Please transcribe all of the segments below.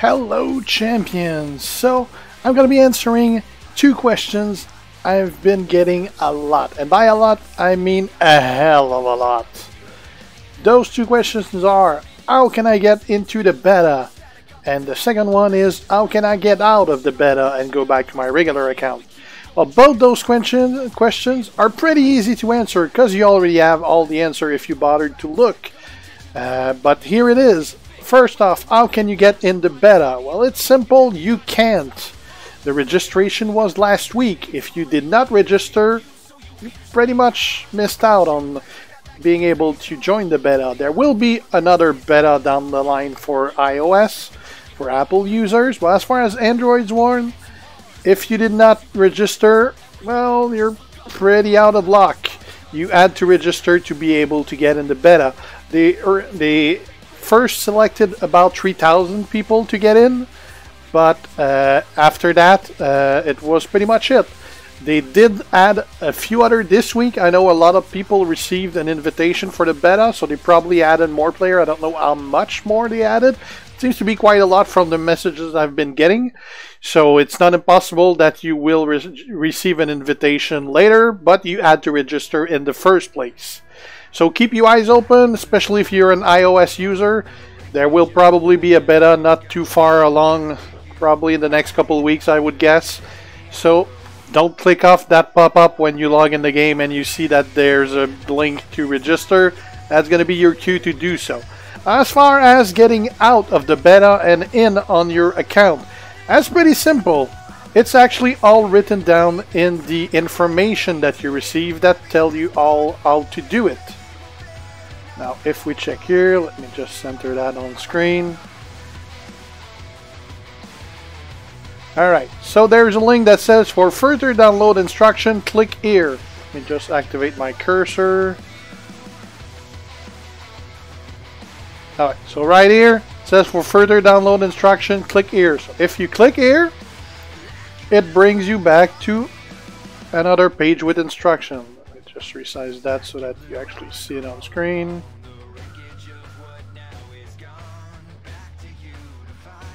Hello champions! So I'm going to be answering two questions I've been getting a lot, and by a lot I mean a hell of a lot. Those two questions are, how can I get into the beta? And the second one is, how can I get out of the beta and go back to my regular account? Well, both those questions are pretty easy to answer because you already have all the answer if you bothered to look. But here it is. First off, how can you get in the beta? Well, it's simple, you can't. The registration was last week. If you did not register, you pretty much missed out on being able to join the beta. There will be another beta down the line for iOS, for Apple users, but as far as Android's warned, if you did not register, well, you're pretty out of luck. You had to register to be able to get in the beta. They first selected about 3,000 people to get in, but after that it was pretty much it. They did add a few other this week. I know a lot of people received an invitation for the beta, so they probably added more players. I don't know how much more they added. It seems to be quite a lot from the messages I've been getting, so it's not impossible that you will receive an invitation later, but you had to register in the first place. So keep your eyes open, especially if you're an iOS user. There will probably be a beta not too far along, probably in the next couple of weeks, I would guess. So don't click off that pop-up when you log in the game and you see that there's a link to register. That's going to be your cue to do so. As far as getting out of the beta and in on your account, that's pretty simple. It's actually all written down in the information that you receive that tell you all how to do it. Now, if we check here, let me just center that on screen. Alright, so there's a link that says for further download instruction, click here. Let me just activate my cursor. Alright, so right here, it says for further download instruction, click here. So if you click here, it brings you back to another page with instruction. Just resize that so that you actually see it on screen.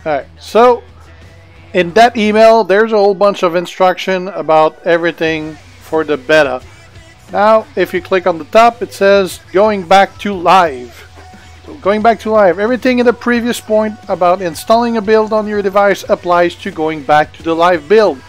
Alright, so in that email there's a whole bunch of instruction about everything for the beta. Now if you click on the top, it says going back to live. So going back to live, everything in the previous point about installing a build on your device applies to going back to the live build.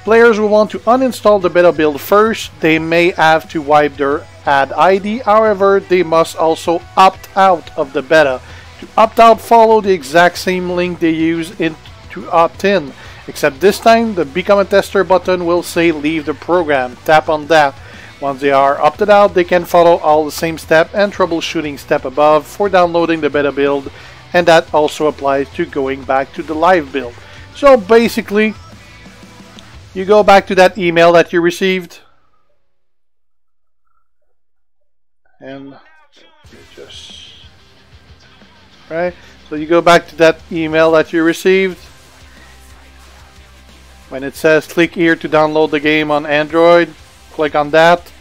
Players who want to uninstall the beta build first, they may have to wipe their ad ID. However, they must also opt out of the beta. To opt out, follow the exact same link they use to opt in, except this time the Become a Tester button will say leave the program. Tap on that. Once they are opted out, they can follow all the same step and troubleshooting step above for downloading the beta build, and that also applies to going back to the live build. So basically, you go back to that email that you received, and so you go back to that email that you received. When it says click here to download the game on Android, click on that,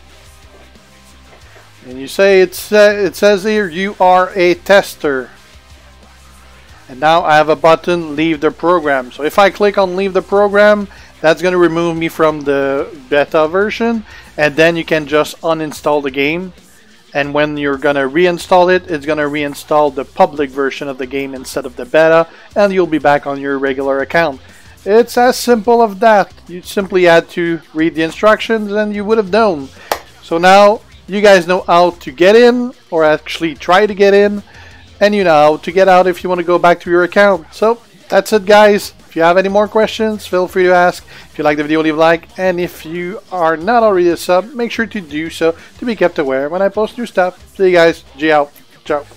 and you say it says here you are a tester. And now I have a button, leave the program. So if I click on leave the program, that's going to remove me from the beta version, and then you can just uninstall the game. And when you're going to reinstall it, it's going to reinstall the public version of the game instead of the beta, and you'll be back on your regular account. It's as simple as that. You simply had to read the instructions and you would have known. So now you guys know how to get in, or actually try to get in, and you know how to get out if you want to go back to your account. So that's it, guys. If you have any more questions, feel free to ask. If you like the video, leave a like, and if you are not already a sub, make sure to do so to be kept aware when I post new stuff. See you guys. Ciao. Ciao.